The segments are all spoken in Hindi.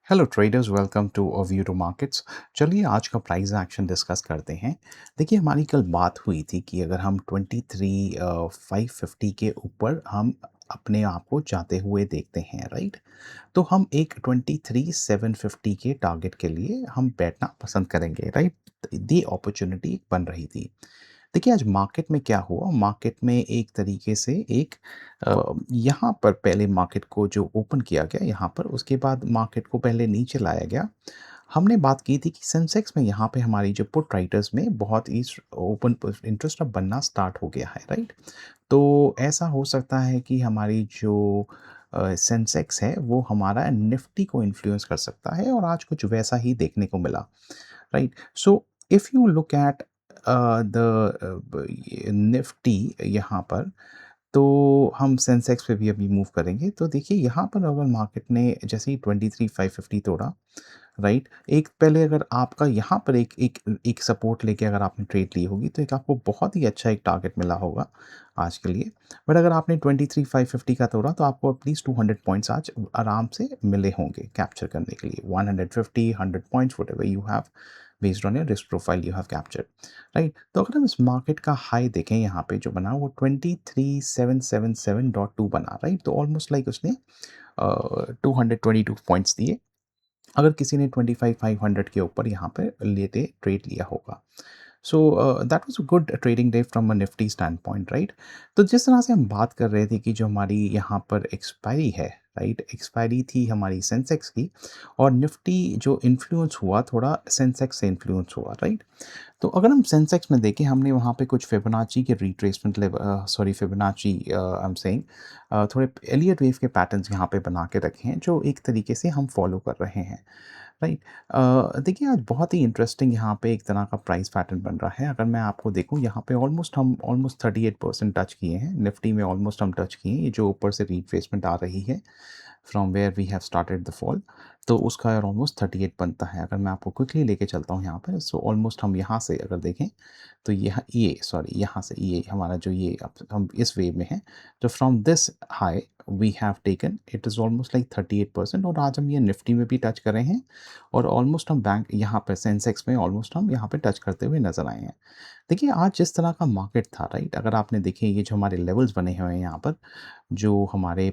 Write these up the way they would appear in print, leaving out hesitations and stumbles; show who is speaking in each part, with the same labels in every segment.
Speaker 1: Hello traders, welcome to a view to markets. चलिए आज का प्राइस एक्शन डिस्कस करते हैं। देखिए, हमारी कल बात हुई थी कि अगर हम 23,550 के ऊपर हम अपने आप को जाते हुए देखते हैं, राइट? तो हम एक 23,750 के टारगेट के लिए हम बैठना पसंद करेंगे, राइट? दी अपॉर्चुनिटी बन रही थी। देखिए, आज मार्केट में क्या हुआ, मार्केट में एक तरीके से यहाँ पर पहले मार्केट को जो ओपन किया गया यहाँ पर, उसके बाद मार्केट को पहले नीचे लाया गया। हमने बात की थी कि सेंसेक्स में यहाँ पे हमारी जो पुट राइटर्स में बहुत ही ओपन इंटरेस्ट अब बनना स्टार्ट हो गया है, राइट? तो ऐसा हो सकता है कि हमारी जो सेंसेक्स है वो हमारा निफ्टी को इन्फ्लुएंस कर सकता है, और आज कुछ वैसा ही देखने को मिला, right? So if you look at the Nifty यहाँ पर, तो हम सेंसेक्स पे भी अभी मूव करेंगे। तो देखिए, यहाँ पर अगर मार्केट ने जैसे ही 23,550 तोड़ा, राइट? एक पहले अगर आपका यहाँ पर एक एक एक सपोर्ट लेके अगर आपने ट्रेड ली होगी, तो एक आपको बहुत ही अच्छा एक टारगेट मिला होगा आज के लिए। बट अगर आपने 23,550 का तोड़ा, तो आपको एटलीस्ट 200 पॉइंट्स आज आराम से मिले होंगे कैप्चर करने के लिए। 150, 100 points, whatever you have based on your risk profile you have captured, right? तो अगर हम इस मार्केट का हाई देखें यहाँ पे जो बना, वो 23,777.2 बना, राइट? तो ऑलमोस्ट लाइक उसने 222 पॉइंट्स दिए अगर किसी ने 25,500 के ऊपर यहाँ पे लेते ट्रेड लिया होगा। So that was a good trading day from a Nifty stand point, right? तो जिस तरह से हम बात कर रहे थे कि जो हमारी यहाँ पर एक्सपायरी है, राइट? एक्सपायरी थी हमारी सेंसेक्स की, और निफ्टी जो इन्फ्लुएंस हुआ थोड़ा सेंसेक्स से इन्फ्लुएंस हुआ, राइट? तो अगर हम सेंसेक्स में देखें, हमने वहाँ पे कुछ फिबोनाची के retracement level, sorry, Fibonacci I am saying, थोड़े एलियट वेव के पैटर्न्स यहाँ पे बना के रखे हैं, जो एक तरीके से हम फॉलो कर रहे हैं, राइट? देखिए, आज बहुत ही इंटरेस्टिंग यहाँ पे एक तरह का प्राइस पैटर्न बन रहा है। अगर मैं आपको देखूँ, यहाँ पे ऑलमोस्ट 38% टच किए हैं, निफ्टी में ऑलमोस्ट हम टच किए हैं। ये जो ऊपर से रिट्रेसमेंट आ रही है from where we have started the fall, तो उसका यार ऑलमोस्ट 38 बनता है। अगर मैं आपको क्विकली लेके चलता हूँ यहाँ पर, सो ऑलमोस्ट हम यहाँ से अगर देखें, तो ये सॉरी, यहाँ से ये हमारा जो ये अब हम इस वेव में हैं, तो from this high we have taken it is almost like 38%, और आज हम ये निफ्टी में भी टच कर रहे हैं, और ऑलमोस्ट हम बैंक यहाँ पर सेंसेक्स में ऑलमोस्ट हम यहाँ पे टच करते हुए नजर आए हैं। देखिए, आज जिस तरह का मार्केट था, राइट? अगर आपने देखे, ये जो हमारे लेवल्स बने हुए हैं यहाँ पर, जो हमारे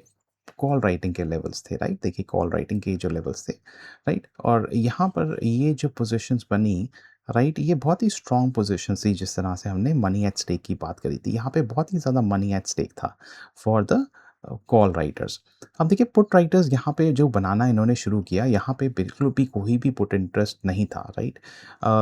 Speaker 1: कॉल राइटिंग के लेवल्स थे, राइट? देखिए, कॉल राइटिंग के जो लेवल्स थे, राइट? और यहाँ पर ये जो पोजीशंस बनी, राइट, ये बहुत ही स्ट्रॉन्ग पोजीशन थी। जिस तरह से हमने मनी एट स्टेक की बात करी थी, यहाँ पे बहुत ही ज़्यादा मनी एट स्टेक था फॉर द कॉल राइटर्स। अब देखिए, पुट राइटर्स यहाँ पे जो बनाना इन्होंने शुरू किया, यहाँ पे बिल्कुल भी कोई भी पुट इंटरेस्ट नहीं था, राइट?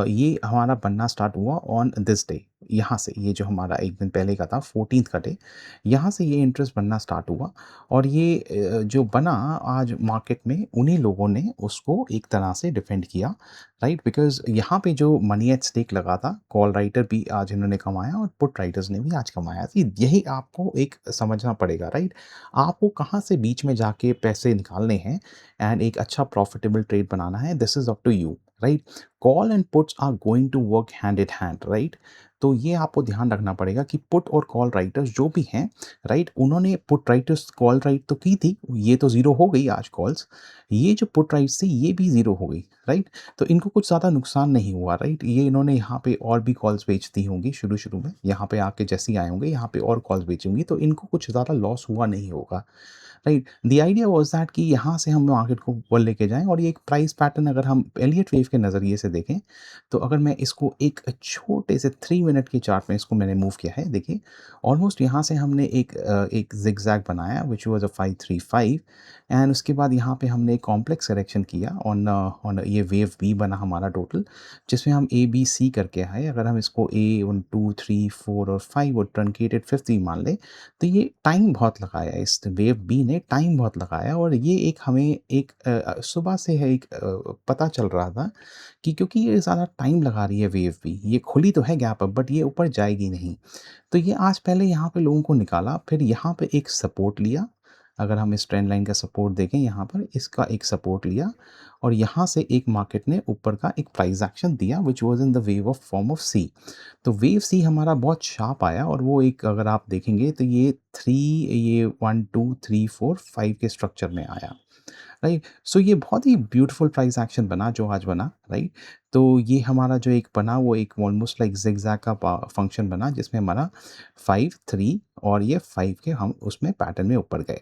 Speaker 1: ये हमारा बनना स्टार्ट हुआ ऑन दिस डे। यहाँ से ये जो हमारा एक दिन पहले का था, 14th का डे, यहाँ से ये इंटरेस्ट बनना स्टार्ट हुआ, और ये जो बना आज मार्केट में, उन्हीं लोगों ने उसको एक तरह से डिफेंड किया, राइट? बिकॉज़ यहाँ पे जो मनी एट स्टेक लगा था, कॉल राइटर भी आज इन्होंने कमाया और पुट राइटर्स ने भी आज कमाया। तो यही आपको एक समझना पड़ेगा, राइट? आपको कहाँ से बीच में जाके पैसे निकालने हैं एंड एक अच्छा प्रॉफिटेबल ट्रेड बनाना है, this is up to you, right? Call and puts are going to work hand in hand, right? तो ये आपको ध्यान रखना पड़ेगा कि पुट और कॉल राइटर्स जो भी हैं, राइट, उन्होंने पुट राइटर्स कॉल राइट तो की थी, ये तो ज़ीरो हो गई आज कॉल्स। ये जो पुट राइट्स थी, ये भी ज़ीरो हो गई, राइट? तो इनको कुछ ज़्यादा नुकसान नहीं हुआ, राइट? ये इन्होंने यहाँ पे और भी कॉल्स बेच दी होंगी शुरू-शुरू में, यहाँ पे आके जैसे ही आए होंगे, यहाँ पे और कॉल्स बेची होंगी, तो इनको कुछ ज़्यादा लॉस हुआ नहीं होगा, right? The idea was that कि यहाँ से हम मार्केट को ऊपर लेके जाएँ, और ये एक प्राइस पैटर्न अगर हम एलियट वेव के नज़रिए से देखें, तो अगर मैं इसको एक छोटे से 3 मिनट के चार्ट में इसको मैंने मूव किया है, देखिए, ऑलमोस्ट यहाँ से हमने एक ज़िगज़ैग बनाया व्हिच वाज़ अ 535, एंड उसके बाद यहाँ पे हमने एक कॉम्प्लेक्स करेक्शन किया ऑन ये वेव बी बना हमारा टोटल, जिसमें हम ए, बी, सी करके आए। अगर हम इसको ए 1, 2, 3, 4 और 5 और ट्रंकेटेड 5th भी मान लें, तो ये टाइम बहुत लगाया, इस वेव बी ने टाइम बहुत लगाया, और ये एक हमें एक सुबह से है एक पता चल रहा था कि क्योंकि ये ज़्यादा टाइम लगा रही है वेव बी, ये खुली तो है गैप अप, बट ये ऊपर जाएगी नहीं। तो ये आज पहले यहाँ पे लोगों को निकाला, फिर यहाँ पे एक सपोर्ट लिया। अगर हम इस ट्रेंड लाइन का सपोर्ट देखें, यहाँ पर इसका एक सपोर्ट लिया, और यहाँ से एक मार्केट ने ऊपर का एक प्राइस एक्शन दिया which was in the wave of form of C. तो वेव सी हमारा बहुत शार्प आया, और वो एक अगर आप देखेंगे, तो ये 1 2 3 4 5 के स्ट्रक्चर में आया, राइट? सो ये बहुत ही ब्यूटीफुल प्राइस एक्शन बना जो आज बना, राइट? तो ये हमारा जो एक बना वो एक ऑलमोस्ट लाइक ज़िगज़ैग का पा फंक्शन बना जिसमें हमारा 5, 3 और ये 5 के हम उसमें पैटर्न में ऊपर गए,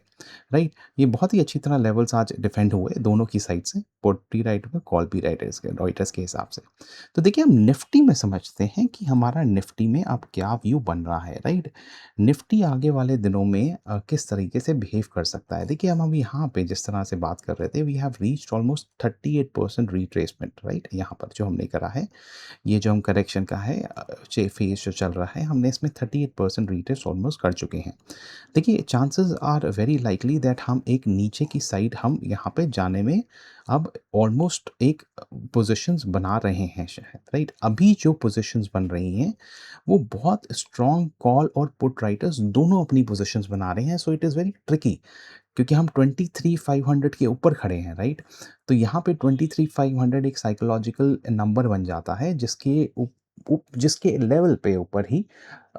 Speaker 1: राइट? ये बहुत ही अच्छी तरह लेवल्स आज डिफेंड हुए दोनों की साइड से, पुट भी राइट में, कॉल भी रॉइटर्स के हिसाब से। तो देखिए हम निफ्टी में समझते हैं कि हमारा निफ्टी में अब क्या व्यू बन रहा है, राइट? निफ्टी आगे वाले दिनों में किस तरीके से बिहेव कर सकता है। देखिए हम अभी यहाँ पे जिस तरह से बात कर रहे थे, we have reached almost 38% retracement, right? यहाँ पर जो हमने करा है, ये जो हम करेक्शन का है फेज जो चल रहा है, हमने इसमें 38% रिट्रेस ऑलमोस्ट कर चुके हैं। देखिए chances are very likely that हम एक नीचे की साइड हम यहाँ पे जाने में अब ऑलमोस्ट एक पोजीशंस बना रहे हैं शायद, राइट? अभी जो पोजीशंस बन रही हैं वो बहुत स्ट्रॉन्ग कॉल और पुट राइटर्स दोनों अपनी पोजीशंस बना रहे हैं, so it is very tricky क्योंकि हम 23,500 के ऊपर खड़े हैं, राइट? तो यहाँ पे 23,500 एक साइकोलॉजिकल नंबर बन जाता है जिसके जिसके लेवल पे ऊपर ही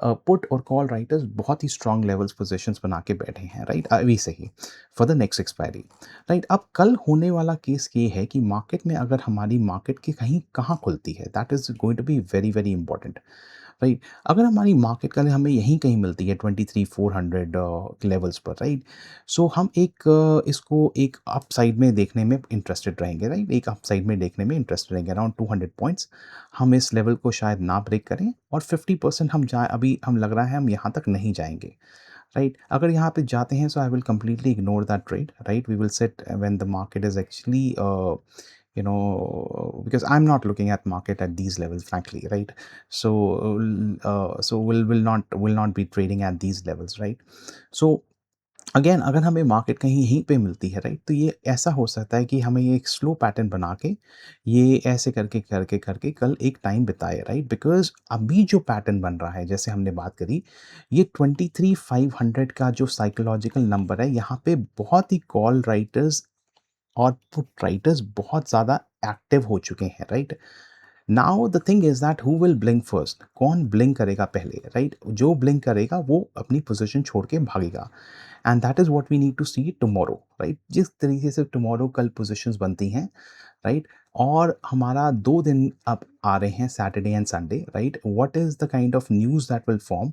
Speaker 1: पुट और कॉल राइटर्स बहुत ही स्ट्रॉन्ग लेवल्स पोजीशंस बना के बैठे हैं, राइट? अभी से ही for the next expiry, right? अब कल होने वाला केस ये है कि मार्केट में अगर हमारी मार्केट की कहीं कहाँ खुलती है, that is going to be very very important, right? अगर हमारी मार्केट कल हमें यहीं कहीं मिलती है 23,400 लेवल्स पर, राइट? सो हम एक इसको एक अपसाइड में देखने में इंटरेस्टेड रहेंगे, राइट? एक अपसाइड में देखने में इंटरेस्टेड रहेंगे अराउंड 200 पॉइंट्स। हम इस लेवल को शायद ना ब्रेक करें और 50% हम जाए, अभी हम लग रहा है हम यहाँ तक नहीं जाएँगे, राइट? अगर यहाँ पे जाते हैं so I will completely ignore that trade, right? We will sit when the market is actually because I'm not looking at market at these levels frankly, right? So so will not be trading at these levels, right? So again अगर हमें मार्केट कहीं यहीं पे मिलती है, राइट? तो ये ऐसा हो सकता है कि हमें ये एक स्लो पैटर्न बना के ये ऐसे करके करके करके कल एक टाइम बिताए, राइट? बिकॉज अभी जो पैटर्न बन रहा है जैसे हमने बात करी, ये 23,500 का जो साइकोलॉजिकल नंबर है, यहाँ पे बहुत ही कॉल राइटर्स और पुट राइटर्स बहुत ज़्यादा एक्टिव हो चुके हैं, right? Now the thing is that who will blink first, कौन ब्लिंक करेगा पहले, राइट? जो ब्लिंक करेगा वो अपनी पोजीशन छोड़ के भागेगा, and that is what we need to see tomorrow, right? जिस तरीके से टुमारो कल पोजीशंस बनती हैं, राइट? और हमारा 2 दिन अब आ रहे हैं, Saturday and Sunday, right? What is the kind of news that will form,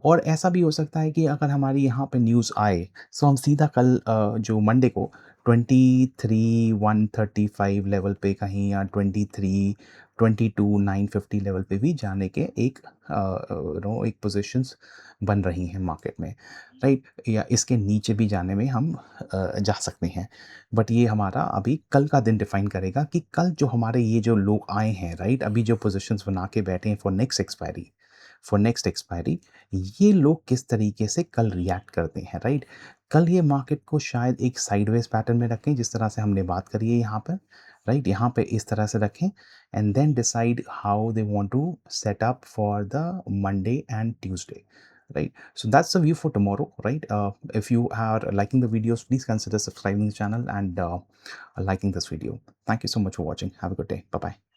Speaker 1: और ऐसा भी हो सकता है कि अगर हमारी यहाँ पे न्यूज़ आए, सो हम सीधा कल जो मंडे को 23,135 लेवल पे कहीं या 22,950 लेवल पे भी जाने के एक एक पोजीशंस बन रही हैं मार्केट में, राइट? या इसके नीचे भी जाने में हम जा सकते हैं, बट ये हमारा अभी कल का दिन डिफाइन करेगा कि कल जो हमारे ये जो लोग आए हैं, राइट? अभी जो पोजीशंस बना के बैठे हैं फॉर नेक्स्ट एक्सपायरी, ये लोग किस तरीके से कल रिएक्ट करते हैं, राइट? कल ये मार्केट को शायद एक साइडवेज पैटर्न में रखें जिस तरह से हमने बात करी है यहाँ पर, राइट? यहाँ पे इस तरह से रखें and then decide how they want to set up for the Monday and Tuesday, right? So that's the view for tomorrow, right? If you are liking the videos, please consider subscribing the channel and liking this video. Thank you so much for watching. Have a good day. Bye bye.